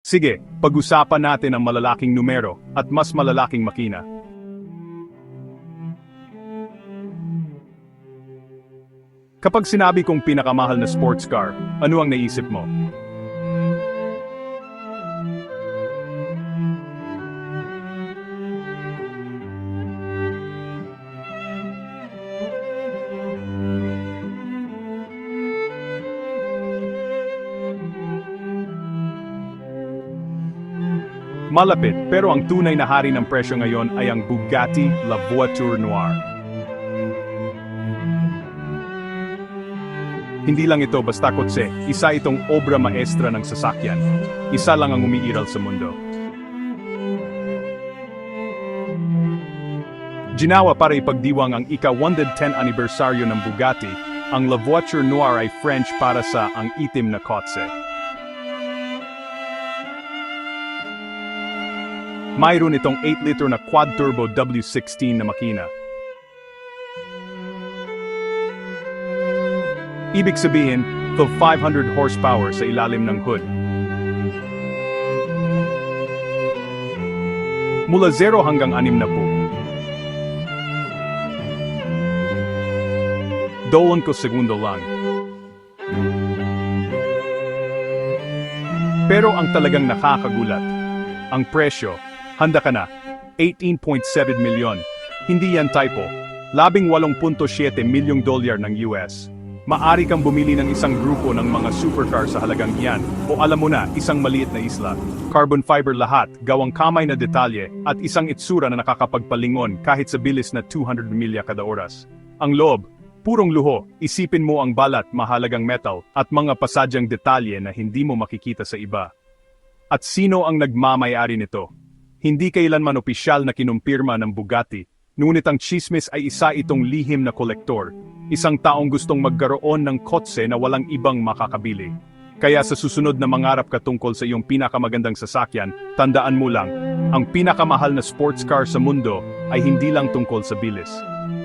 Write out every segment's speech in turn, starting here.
Sige, pag-usapan natin ang malalaking numero at mas malalaking makina. Kapag sinabi kong pinakamahal na sports car, ano ang naisip mo? Malapit, pero ang tunay na hari ng presyo ngayon ay ang Bugatti La Voiture Noire. Hindi lang ito basta kotse, isa itong obra maestra ng sasakyan. Isa lang ang umiiral sa mundo. Ginawa para ipagdiwang ang ika-110 anibersaryo ng Bugatti, ang La Voiture Noire ay French para sa ang itim na kotse. Mayroon itong 8-liter na quad-turbo W16 na makina. Ibig sabihin, to 500 horsepower sa ilalim ng hood. Mula 0 hanggang 60. 20 segundo lang. Pero ang talagang nakakagulat, ang presyo, handa ka na, 18.7 milyon. Hindi yan typo, $18.7 milyong ng US. Maari kang bumili ng isang grupo ng mga supercar sa halagang iyan, o alam mo na, isang maliit na isla. Carbon fiber lahat, gawang kamay na detalye, at isang itsura na nakakapagpalingon kahit sa bilis na 200 milya kada oras. Ang loob, purong luho, isipin mo ang balat, mahalagang metal, at mga pasadyang detalye na hindi mo makikita sa iba. At sino ang nagmamayari nito? Hindi kailanman opisyal na kinumpirma ng Bugatti, ngunit ang chismis ay isa itong lihim na kolektor, isang taong gustong magkaroon ng kotse na walang ibang makakabili. Kaya sa susunod na mangarap ka tungkol sa iyong pinakamagandang sasakyan, tandaan mo lang, ang pinakamahal na sports car sa mundo ay hindi lang tungkol sa bilis.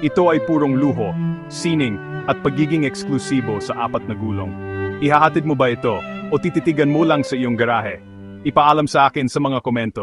Ito ay purong luho, sining, at pagiging eksklusibo sa 4 na gulong. Ihahatid mo ba ito, o tititigan mo lang sa iyong garahe? Ipaalam sa akin sa mga komento.